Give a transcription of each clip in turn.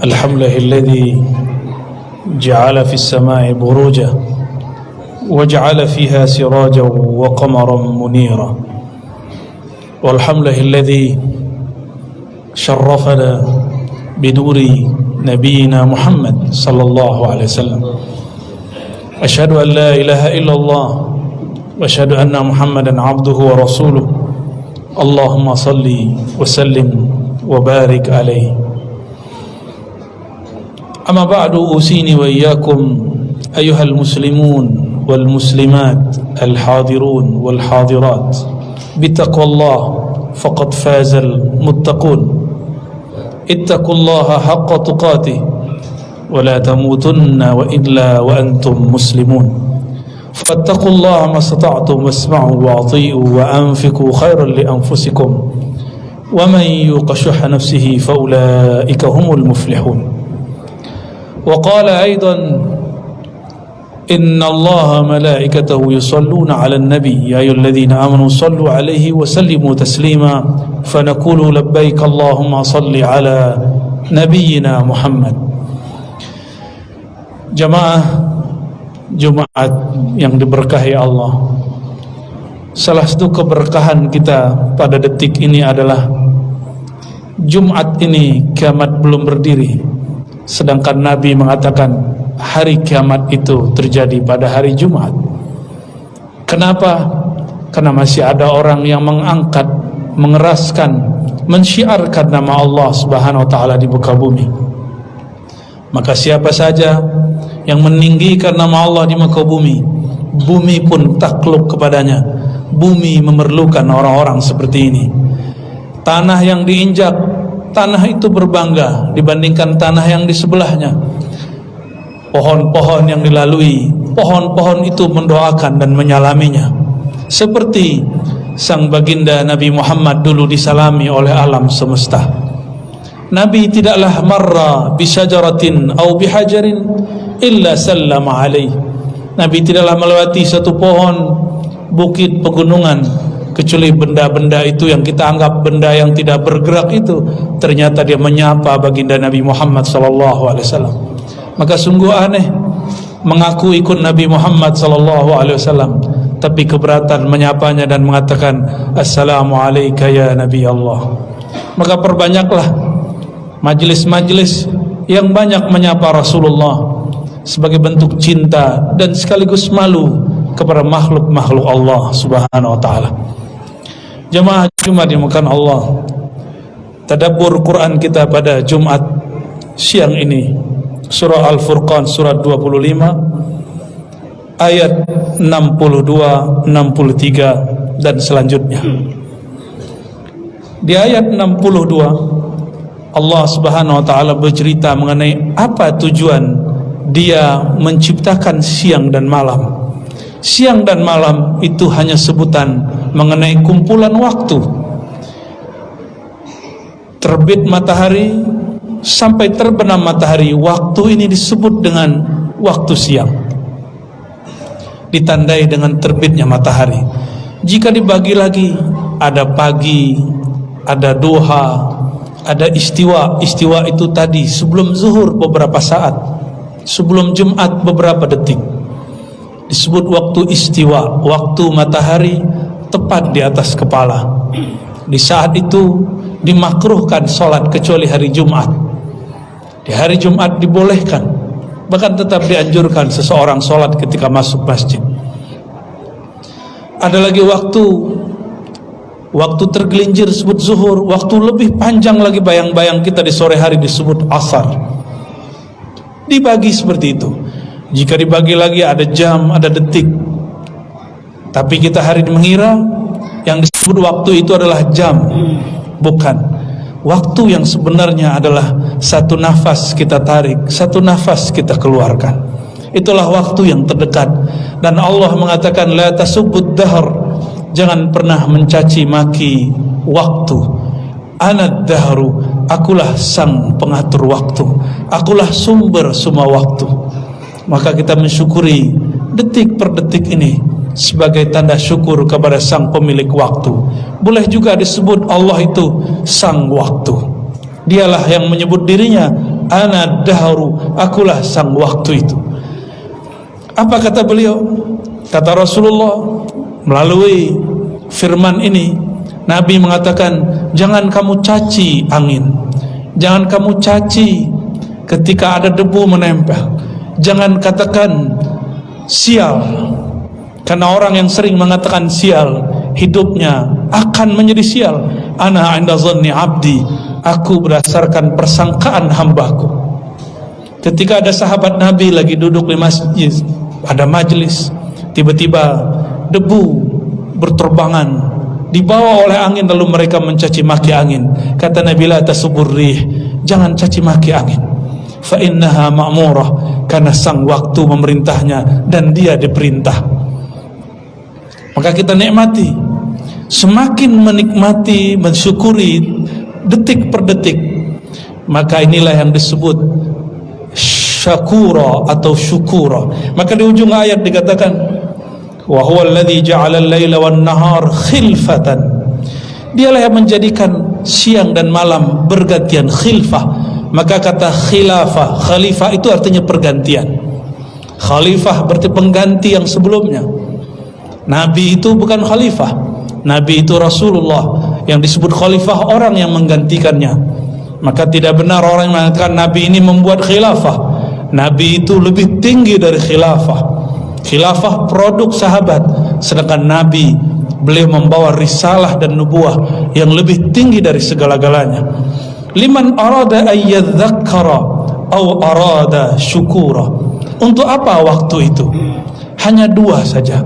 الحمد لله الذي جعل في السماء بروجا وجعل فيها سراجا وقمرا منيرا والحمد لله الذي شرفنا بدور نبينا محمد صلى الله عليه وسلم أشهد أن لا إله إلا الله وأشهد أن محمدا عبده ورسوله اللهم صل وسلم وبارك عليه أما بعد أوصيني وإياكم أيها المسلمون والمسلمات الحاضرون والحاضرات بتقوى الله فقد فاز المتقون اتقوا الله حق تقاته ولا تموتن وإلا وأنتم مسلمون فاتقوا الله ما استطعتم واسمعوا وأطيعوا وأنفقوا خيرا لأنفسكم ومن يوق شح نفسه فأولئك هم المفلحون وقال أيضا إن الله ملائكته يصلون على النبي يا أيها الذين آمنوا صلوا عليه وسلموا تسليما فنقول لبيك اللهم صل على نبينا محمد. Jamaah Jumat yang diberkahi Allah, salah satu keberkahan kita pada detik ini adalah Jumat ini kiamat belum berdiri, sedangkan Nabi mengatakan hari kiamat itu terjadi pada hari Jumat. Kenapa? Karena masih ada orang yang mengangkat, mengeraskan, mensyiarkan nama Allah Subhanahu wa taala di muka bumi. Maka siapa saja yang meninggikan nama Allah di muka bumi, bumi pun takluk kepadanya. Bumi memerlukan orang-orang seperti ini. Tanah yang diinjak, tanah itu berbangga dibandingkan tanah yang di sebelahnya. Pohon-pohon yang dilalui, pohon-pohon itu mendoakan dan menyalaminya. Seperti sang baginda Nabi Muhammad dulu disalami oleh alam semesta. Nabi tidaklah marra bisyajaratin au bihajarin illa sallama alaih. Nabi tidaklah melewati satu pohon, bukit, pegunungan, kecuali benda-benda itu yang kita anggap benda yang tidak bergerak itu, ternyata dia menyapa baginda Nabi Muhammad SAW. Maka sungguh aneh mengaku ikut Nabi Muhammad SAW, tapi keberatan menyapanya dan mengatakan Assalamualaikum ya Nabi Allah. Maka perbanyaklah majlis-majlis yang banyak menyapa Rasulullah sebagai bentuk cinta dan sekaligus malu kepada makhluk-makhluk Allah Subhanahu wa taala. Jemaah Jumat dimuliakan Allah, tadabbur Quran kita pada Jumat siang ini, surah Al-Furqan surat 25 ayat 62, 63 dan selanjutnya. Di ayat 62 Allah Subhanahu wa taala bercerita mengenai apa tujuan Dia menciptakan siang dan malam. Siang dan malam itu hanya sebutan mengenai kumpulan waktu. Terbit matahari sampai terbenam matahari, waktu ini disebut dengan waktu siang, ditandai dengan terbitnya matahari. Jika dibagi lagi, ada pagi, ada duha, ada istiwa. Istiwa itu tadi sebelum zuhur beberapa saat, sebelum Jumat beberapa detik, disebut waktu istiwa, waktu matahari tepat di atas kepala. Di saat itu dimakruhkan sholat kecuali hari Jumat. Di hari Jumat dibolehkan, bahkan tetap dianjurkan seseorang sholat ketika masuk masjid. Ada lagi waktu tergelincir disebut zuhur. Waktu lebih panjang lagi bayang-bayang kita di sore hari disebut asar. Dibagi seperti itu. Jika dibagi lagi ada jam, ada detik. Tapi kita hari mengira yang disebut waktu itu adalah jam. Bukan. Waktu yang sebenarnya adalah satu nafas kita tarik, satu nafas kita keluarkan. Itulah waktu yang terdekat. Dan Allah mengatakan la tasubbud dahr, jangan pernah mencaci maki waktu. Anad dahru, akulah sang pengatur waktu, akulah sumber semua waktu. Maka kita mensyukuri detik per detik ini sebagai tanda syukur kepada sang pemilik waktu. Boleh juga disebut Allah itu sang waktu. Dialah yang menyebut dirinya ana dahru, akulah sang waktu itu. Apa kata beliau? Kata Rasulullah melalui firman ini, Nabi mengatakan, jangan kamu caci angin, jangan kamu caci ketika ada debu menempel, jangan katakan sial, karena orang yang sering mengatakan sial, hidupnya akan menjadi sial. Ana 'inda dhanni 'abdi, aku berdasarkan persangkaan hambaku. Ketika ada sahabat Nabi lagi duduk di masjid, ada majlis, tiba-tiba debu berterbangan, dibawa oleh angin, lalu mereka mencaci maki angin. Kata Nabi, la tasubur rih, jangan caci maki angin, fa innaha ma'murah, karena sang waktu memerintahnya dan dia diperintah. Maka kita nikmati, semakin menikmati, mensyukuri detik per detik, maka inilah yang disebut syakura atau syukura. Maka di ujung ayat dikatakan, wa huwa alladhi ja'ala al-laila wan-nahar khilfatan, dialah yang menjadikan siang dan malam bergantian, khilfah. Maka kata khilafah, khalifah itu artinya pergantian. Khalifah berarti pengganti yang sebelumnya. Nabi itu bukan khalifah, Nabi itu Rasulullah. Yang disebut khalifah orang yang menggantikannya. Maka tidak benar orang yang mengatakan Nabi ini membuat khilafah. Nabi itu lebih tinggi dari khilafah. Khilafah produk sahabat, sedangkan Nabi, beliau membawa risalah dan nubuah yang lebih tinggi dari segala-galanya. Liman arada ayyadzakkara au arada syukura. Untuk apa waktu itu? Hanya dua saja.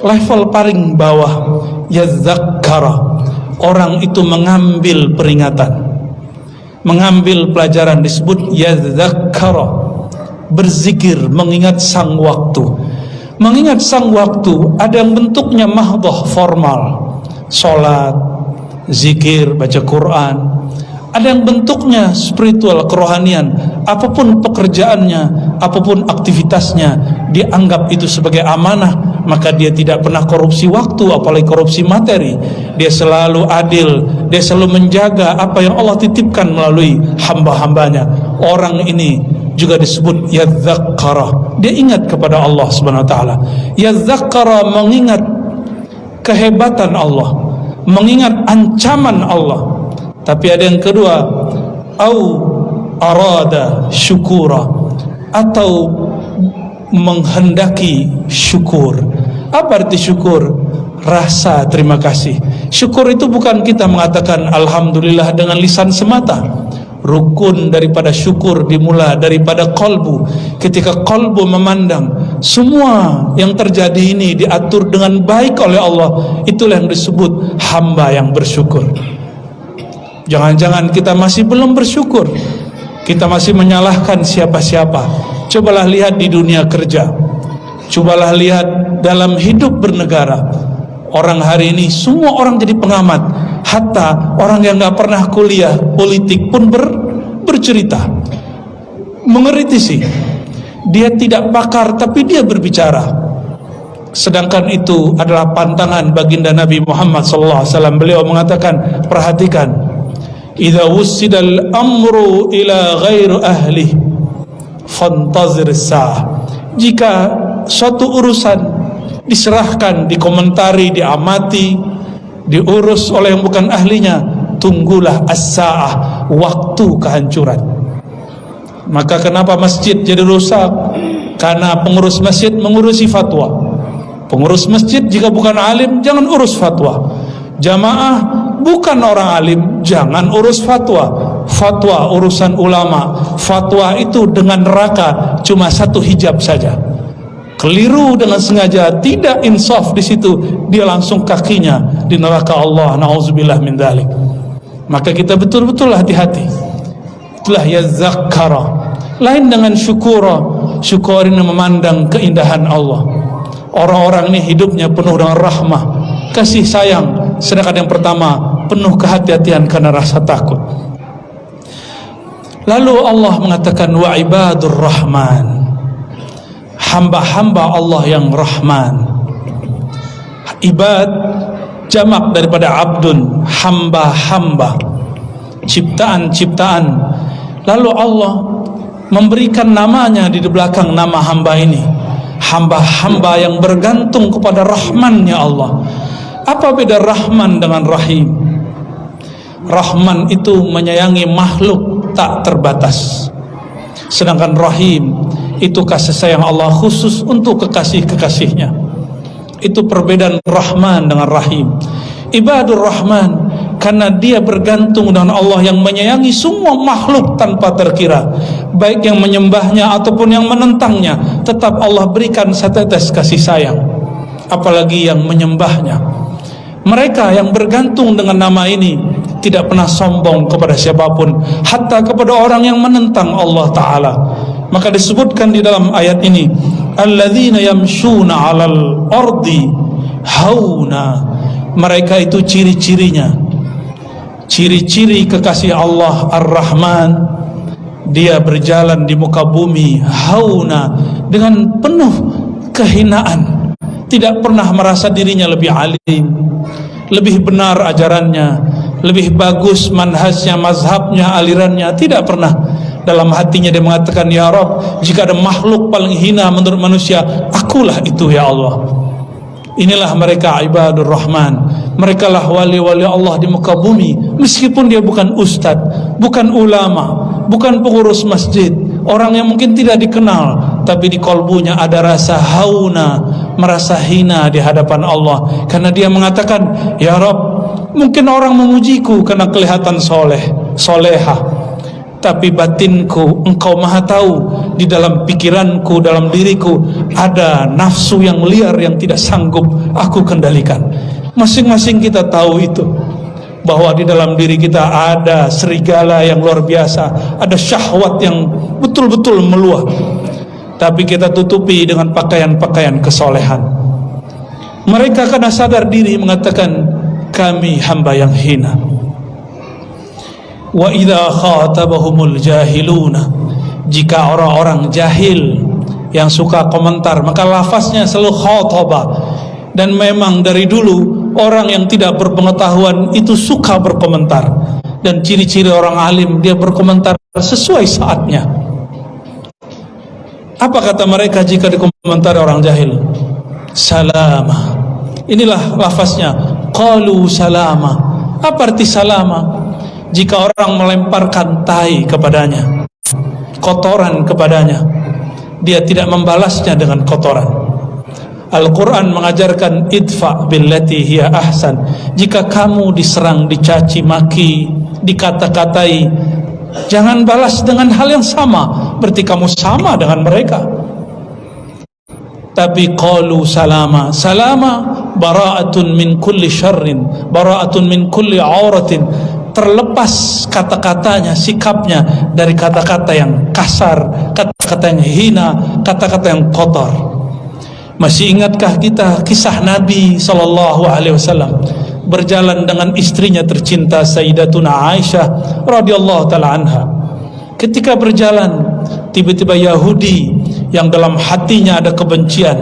Level paling bawah, yadzakkara, orang itu mengambil peringatan, mengambil pelajaran, disebut yadzakkara, berzikir, mengingat sang waktu. Mengingat sang waktu ada yang bentuknya mahdhah, formal, salat, zikir, baca Quran. Ada yang bentuknya spiritual, kerohanian. Apapun pekerjaannya, apapun aktivitasnya, dianggap itu sebagai amanah, maka dia tidak pernah korupsi waktu, apalagi korupsi materi. Dia selalu adil, dia selalu menjaga apa yang Allah titipkan melalui hamba-hambanya. Orang ini juga disebut yadzakkara, dia ingat kepada Allah Subhanahu wa taala. Yadzakkara, mengingat kehebatan Allah, mengingat ancaman Allah. Tapi ada yang kedua, au arada syukura, atau menghendaki syukur. Apa arti syukur? Rasa terima kasih. Syukur itu bukan kita mengatakan alhamdulillah dengan lisan semata. Rukun daripada syukur dimulai daripada qalbu. Ketika qalbu memandang semua yang terjadi ini diatur dengan baik oleh Allah, itulah yang disebut hamba yang bersyukur. Jangan-jangan kita masih belum bersyukur, kita masih menyalahkan siapa-siapa. Cobalah lihat di dunia kerja, cobalah lihat dalam hidup bernegara. Orang hari ini semua orang jadi pengamat, hatta orang yang gak pernah kuliah politik pun bercerita, mengkritisi. Dia tidak pakar tapi dia berbicara. Sedangkan itu adalah pantangan baginda Nabi Muhammad SAW. Beliau mengatakan, perhatikan, idza wussidal amru ila ghairi ahli fantazir as-saah. Jika suatu urusan diserahkan, dikomentari, diamati, diurus oleh yang bukan ahlinya, tunggulah as-saah, waktu kehancuran. Maka kenapa masjid jadi rusak? Karena pengurus masjid mengurusi fatwa. Pengurus masjid jika bukan alim, jangan urus fatwa. Jamaah bukan orang alim, jangan urus fatwa. Fatwa urusan ulama. Fatwa itu dengan neraka cuma satu hijab saja. Keliru dengan sengaja, tidak insaf di situ, dia langsung kakinya di neraka Allah. Nauzubillah min dzalik. Maka kita betul-betul hati-hati. Itulah yadzakkara. Lain dengan syukura. Syukur ini memandang keindahan Allah. Orang-orang ini hidupnya penuh dengan rahmah, kasih sayang. Sedangkan yang pertama penuh kehati-hatian karena rasa takut. Lalu Allah mengatakan wa ibadur rahman, hamba-hamba Allah yang rahman. Ibad jamak daripada abdun, hamba-hamba, ciptaan-ciptaan. Lalu Allah memberikan namanya di belakang nama hamba ini, hamba-hamba yang bergantung kepada Rahman-Nya Allah. Apa beda Rahman dengan Rahim? Rahman itu menyayangi makhluk tak terbatas, sedangkan Rahim itu kasih sayang Allah khusus untuk kekasih-kekasihnya. Itu perbedaan Rahman dengan Rahim. Ibadur Rahman karena dia bergantung dengan Allah yang menyayangi semua makhluk tanpa terkira, baik yang menyembahnya ataupun yang menentangnya, tetap Allah berikan setetes kasih sayang, apalagi yang menyembahnya. Mereka yang bergantung dengan nama ini tidak pernah sombong kepada siapapun, hatta kepada orang yang menentang Allah Ta'ala. Maka disebutkan di dalam ayat ini, alladzina yamshuna 'alal ardi hauna. Mereka itu ciri-cirinya, ciri-ciri kekasih Allah Ar-Rahman, dia berjalan di muka bumi hauna, dengan penuh kehinaan, tidak pernah merasa dirinya lebih alim, lebih benar ajarannya, lebih bagus manhajnya, mazhabnya, alirannya. Tidak pernah. Dalam hatinya dia mengatakan, ya Rabb, jika ada makhluk paling hina menurut manusia, akulah itu ya Allah. Inilah mereka ibadur Rahman. Mereka lah wali-wali Allah di muka bumi, meskipun dia bukan ustad, bukan ulama, bukan pengurus masjid, orang yang mungkin tidak dikenal, tapi di kolbunya ada rasa hauna, merasa hina di hadapan Allah, karena dia mengatakan, ya Rabb, mungkin orang memujiku karena kelihatan solehah, tapi batinku Engkau maha tahu. Di dalam pikiranku, dalam diriku ada nafsu yang liar yang tidak sanggup aku kendalikan. Masing-masing kita tahu itu, bahwa di dalam diri kita ada serigala yang luar biasa, ada syahwat yang betul-betul meluap, tapi kita tutupi dengan pakaian-pakaian kesolehan. Mereka karena sadar diri mengatakan, kami hamba yang hina. Wa idza khatabahumul jahiluna, jika orang-orang jahil yang suka komentar, maka lafaznya selalu khatabah. Dan memang dari dulu orang yang tidak berpengetahuan itu suka berkomentar, dan ciri-ciri orang alim, dia berkomentar sesuai saatnya. Apa kata mereka jika dikomentari orang jahil? Salama. Inilah lafaznya, qalu salama. Apa arti salama? Jika orang melemparkan tai kepadanya, kotoran kepadanya, dia tidak membalasnya dengan kotoran. Al-Quran mengajarkan idfa billati hiya ahsan. Jika kamu diserang, dicaci maki, dikata-katai, jangan balas dengan hal yang sama, berarti kamu sama dengan mereka. Tapi qalu salama. Salama bara'atun min kulli syarrin, bara'atun min kulli auratin, terlepas kata-katanya, sikapnya dari kata-kata yang kasar, kata-kata yang hina, kata-kata yang kotor. Masih ingatkah kita kisah Nabi SAW berjalan dengan istrinya tercinta Sayyidatuna Aisyah radhiyallahu taala anha? Ketika berjalan, tiba-tiba Yahudi yang dalam hatinya ada kebencian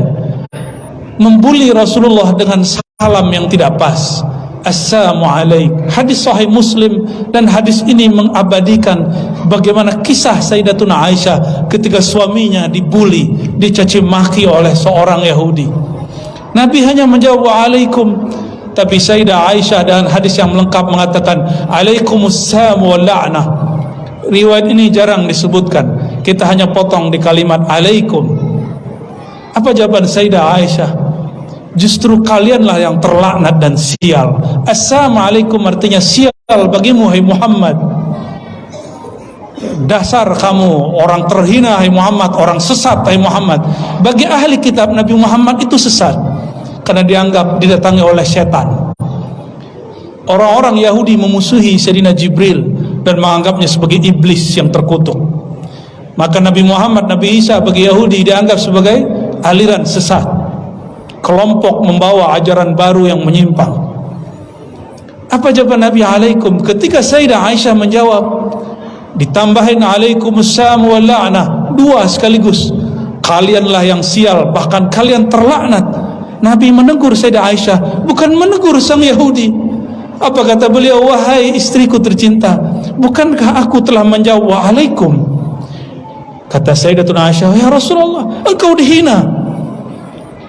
membuli Rasulullah dengan salam yang tidak pas. Assalamualaikum. Hadis sahih Muslim, dan hadis ini mengabadikan bagaimana kisah Sayyidatuna Aisyah ketika suaminya dibuli, dicaci maki oleh seorang Yahudi. Nabi hanya menjawab waalaikum, tapi Sayyidah Aisyah dan hadis yang lengkap mengatakan alaikumussalam wal la'nah. Riwayat ini jarang disebutkan, kita hanya potong di kalimat alaikum. Apa jawaban Sayyidah Aisyah? Justru kalianlah yang terlaknat dan sial. Assalamualaikum artinya sial bagimu hai Muhammad. Dasar kamu orang terhina hai Muhammad, orang sesat hai Muhammad. Bagi ahli kitab, Nabi Muhammad itu sesat karena dianggap didatangi oleh setan. Orang-orang Yahudi memusuhi Sayyidina Jibril dan menganggapnya sebagai iblis yang terkutuk. Maka Nabi Muhammad, Nabi Isa bagi Yahudi dianggap sebagai aliran sesat, kelompok membawa ajaran baru yang menyimpang. Apa jawaban Nabi alaikum? Ketika Sayyidah Aisyah menjawab, ditambahin alaikumussalam wal la'nah, dua sekaligus. Kalianlah yang sial, bahkan kalian terlaknat. Nabi menegur Sayyidah Aisyah, bukan menegur sang Yahudi. Apa kata beliau? Wahai istriku tercinta, bukankah aku telah menjawab wa'alaikum? Kata Sayyidatuna Aisyah, ya Rasulullah, engkau dihina.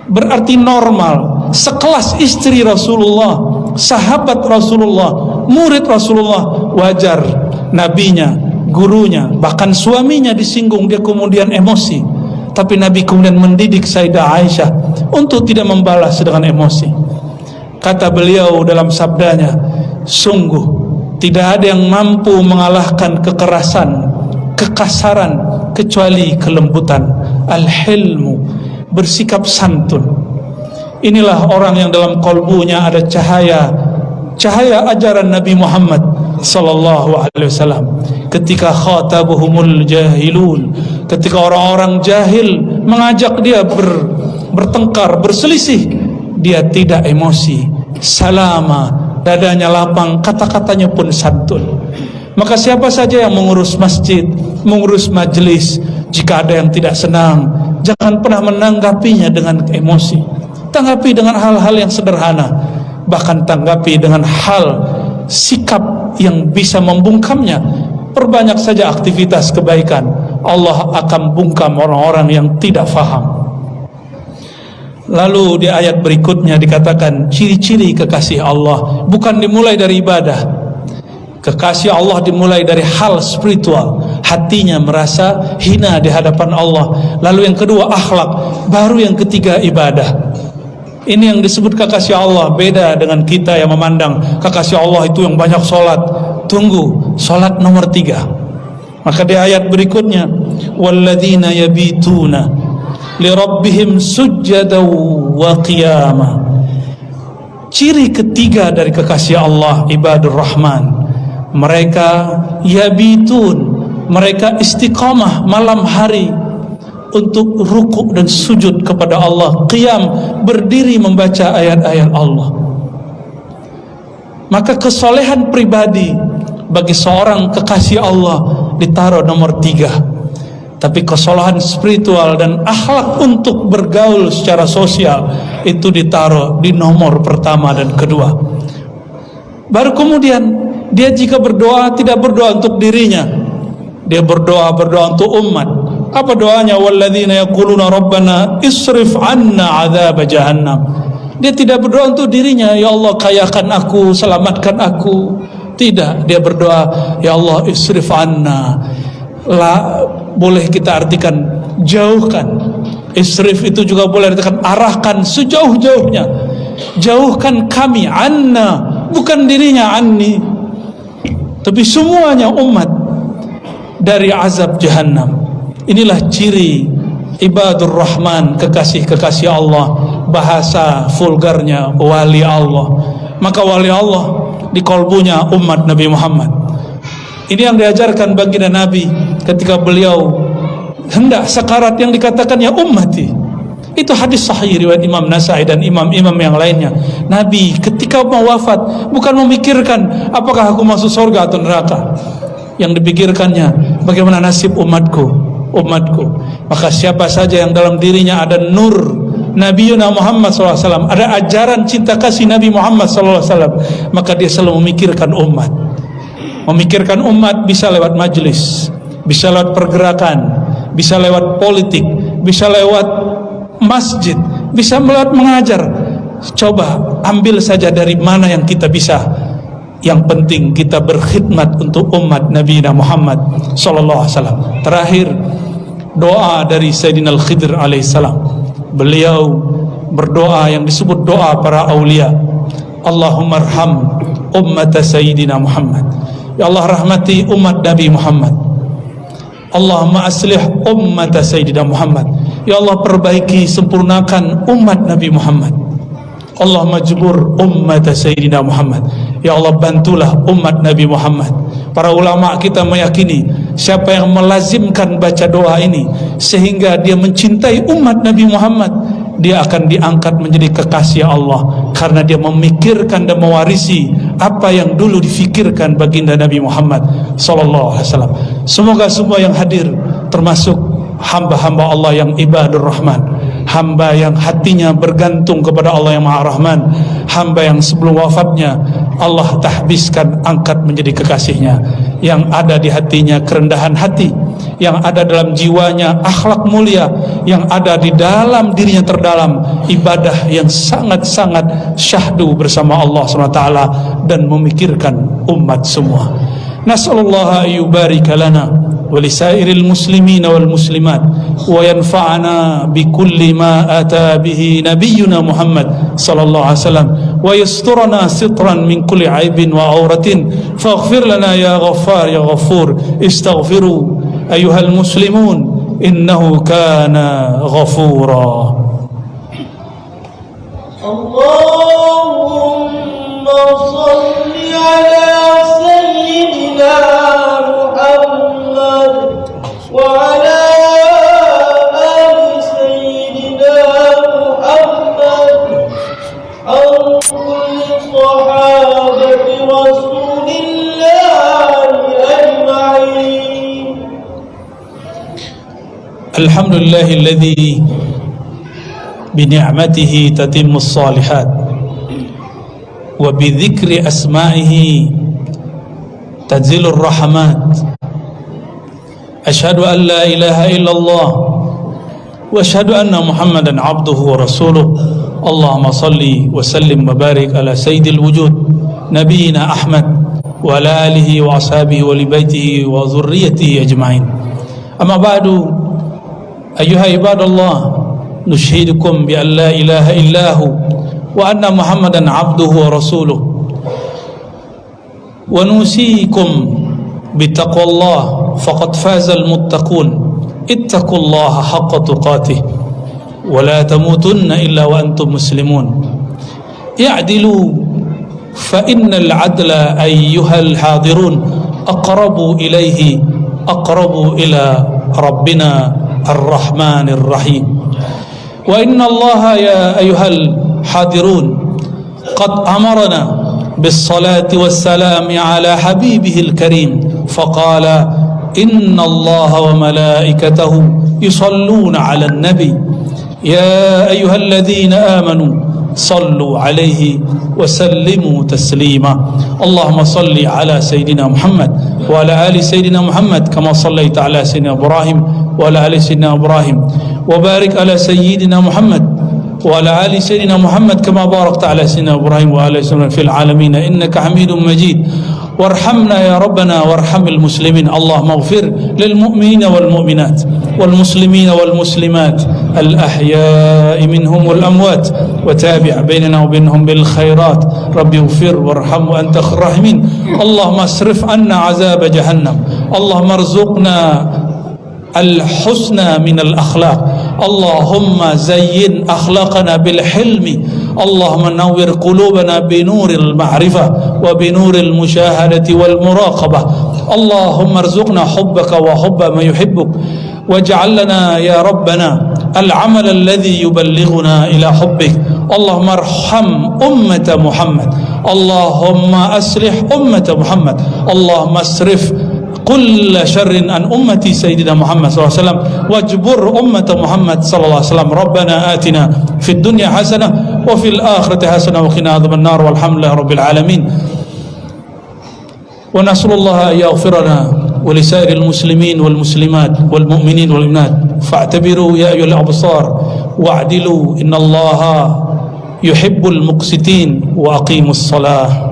Berarti normal, sekelas istri Rasulullah, sahabat Rasulullah, murid Rasulullah, wajar nabinya, gurunya, bahkan suaminya disinggung, dia kemudian emosi. Tapi Nabi kemudian mendidik Sayyidah Aisyah untuk tidak membalas dengan emosi. Kata beliau dalam sabdanya, sungguh tidak ada yang mampu mengalahkan kekerasan, kekasaran, kecuali kelembutan. Al-hilmu, bersikap santun. Inilah orang yang dalam kalbunya ada cahaya ajaran Nabi Muhammad sallallahu alaihi wasallam. Ketika khatabuhumul jahilun, ketika orang-orang jahil mengajak dia bertengkar, berselisih, dia tidak emosi, salama, dadanya lapang, kata-katanya pun santun. Maka siapa saja yang mengurus masjid, mengurus majelis, jika ada yang tidak senang, jangan pernah menanggapinya dengan emosi. Tanggapi dengan hal-hal yang sederhana, bahkan tanggapi dengan hal sikap yang bisa membungkamnya. Perbanyak saja aktivitas kebaikan, Allah akan bungkam orang-orang yang tidak faham. Lalu di ayat berikutnya dikatakan ciri-ciri kekasih Allah bukan dimulai dari ibadah. Kekasih Allah dimulai dari hal spiritual, hatinya merasa hina di hadapan Allah. Lalu yang kedua akhlak, baru yang ketiga ibadah. Ini yang disebut kekasih Allah. Beda dengan kita yang memandang kekasih Allah itu yang banyak sholat. Tunggu, sholat nomor 3. Maka di ayat berikutnya, walladzina yabituna lirabbihim sujjada wa qiyama. Ciri ketiga dari kekasih Allah ibadur rahman, mereka yabitun, mereka istiqamah malam hari untuk rukuk dan sujud kepada Allah, qiyam, berdiri membaca ayat-ayat Allah. Maka kesolehan pribadi bagi seorang kekasih Allah ditaruh nomor 3. Tapi kesolehan spiritual dan akhlak untuk bergaul secara sosial itu ditaruh di nomor pertama dan kedua. Baru kemudian dia jika berdoa tidak berdoa untuk dirinya, dia berdoa untuk umat. Apa doanya? Walladzina yaquluna rabbana isrif 'anna 'adzab jahannam. Dia tidak berdoa untuk dirinya, ya Allah kayakan aku, selamatkan aku. Tidak, dia berdoa, ya Allah isrif 'anna. Boleh kita artikan jauhkan. Isrif itu juga boleh artikan arahkan sejauh-jauhnya. Jauhkan kami, 'anna, bukan dirinya, 'anni. Tapi semuanya umat dari azab jahannam. Inilah ciri ibadur rahman, kekasih-kekasih Allah. Bahasa vulgarnya wali Allah. Maka wali Allah di kalbunya umat Nabi Muhammad. Ini yang diajarkan baginda Nabi ketika beliau hendak sakarat, yang dikatakan ya ummati. Itu hadis sahih riwayat Imam Nasai dan imam-imam yang lainnya. Nabi ketika mau wafat bukan memikirkan apakah aku masuk surga atau neraka. Yang dipikirkannya bagaimana nasib umatku. Maka siapa saja yang dalam dirinya ada nur Nabiuna Muhammad SAW, ada ajaran cinta kasih Nabi Muhammad SAW, maka dia selalu memikirkan umat. Memikirkan umat bisa lewat majlis, bisa lewat pergerakan, bisa lewat politik, bisa lewat masjid, bisa lewat mengajar. Coba ambil saja dari mana yang kita bisa. Yang penting kita berkhidmat untuk umat Nabi Muhammad SAW. Terakhir, doa dari Sayyidina Al-Khidr alaihissalam. Beliau berdoa yang disebut doa para awliya. Allahumma arham ummat Sayyidina Muhammad. Ya Allah rahmati umat Nabi Muhammad. Allahumma aslih ummat Sayyidina Muhammad. Ya Allah perbaiki, sempurnakan umat Nabi Muhammad. Allahumma jbur ummat Sayyidina Muhammad. Ya Allah bantulah umat Nabi Muhammad. Para ulama kita meyakini siapa yang melazimkan baca doa ini sehingga dia mencintai umat Nabi Muhammad, dia akan diangkat menjadi kekasih Allah karena dia memikirkan dan mewarisi apa yang dulu difikirkan baginda Nabi Muhammad sallallahu alaihi wasallam. Semoga semua yang hadir termasuk hamba-hamba Allah yang ibadur rahman, hamba yang hatinya bergantung kepada Allah yang Maha Rahman, hamba yang sebelum wafatnya Allah tahbiskan angkat menjadi kekasihnya, yang ada di hatinya kerendahan hati, yang ada dalam jiwanya akhlak mulia, yang ada di dalam dirinya terdalam ibadah yang sangat-sangat syahdu bersama Allah SWT dan memikirkan umat semua. Nas'alullah ayyubarika lana ولسائر المسلمين والمسلمات وينفعنا بكل ما أتى به نبينا محمد صلى الله عليه وسلم ويسترنا سترا من كل عيب وعورة فاغفر لنا يا غفار يا غفور استغفروا أيها المسلمون إنه كان غفورا. اللهم صل على سيدنا محمد وعلى آل سيدنا محمد عن كل صحابة رسول الله أجمعين. الحمد لله الذي بنعمته تتم الصالحات وبذكر أسمائه تنزل الرحمات. أشهد أن لا إله إلا الله وأشهد أن محمدا عبده ورسوله. اللهم صل وسلم وبارك على سيد الوجود نبينا أحمد وعلى آله وأصحابه ولبيته وذريته أجمعين. أما بعد أيها عباد الله نشهدكم بأن لا إله إلا هو وأن محمدا عبده ورسوله ونوصيكم بتقوى الله فقد فاز المتقون. اتقوا الله حق تقاته ولا تموتن إلا وأنتم مسلمون. اعدلوا فإن العدل أيها الحاضرون أقرب إليه أقرب إلى ربنا الرحمن الرحيم. وإن الله يا أيها الحاضرون قد أمرنا بالصلاة والسلام على حبيبه الكريم فقال إن الله وملائكته يصلون على النبي يا أيها الذين آمنوا صلوا عليه وسلموا تسليما. اللهم صل على سيدنا محمد وعلى آل سيدنا محمد كما صليت على سيدنا إبراهيم وعلى آل سيدنا إبراهيم وبارك على سيدنا محمد وعلى آل سيدنا محمد كما باركت على سيدنا إبراهيم وعلى آل سيدنا في العالمين إنك حميد مجيد. وارحمنا يا ربنا وارحم المسلمين. اللهم اغفر للمؤمنين والمؤمنات والمسلمين والمسلمات الأحياء منهم والأموات وتابع بيننا وبينهم بالخيرات. ربي اغفر وارحم وأنت خير الراحمين. اللهم اصرف عنا عذاب جهنم. اللهم ارزقنا الحسنى من الأخلاق. اللهم زين أخلاقنا بالحلم. اللهم نور قلوبنا بنور المعرفة وبنور المشاهدة والمراقبة. اللهم ارزقنا حبك وحب ما يحبك واجعل لنا يا ربنا العمل الذي يبلغنا إلى حبك. اللهم ارحم أمة محمد. اللهم أصلح أمة محمد. اللهم اصرف كل شر عن أمتي سيدنا محمد صلى الله عليه وسلم واجبر أمة محمد صلى الله عليه وسلم. ربنا آتنا في الدنيا حسنة وفي الآخرة حسنة وقنا عذاب النار والحمد لله رب العالمين. ونسأل الله أن يغفرنا ولسائر المسلمين والمسلمات والمؤمنين والمؤمنات. فاعتبروا يا أيها الأبصار واعدلوا إن الله يحب المقسطين وأقيموا الصلاة.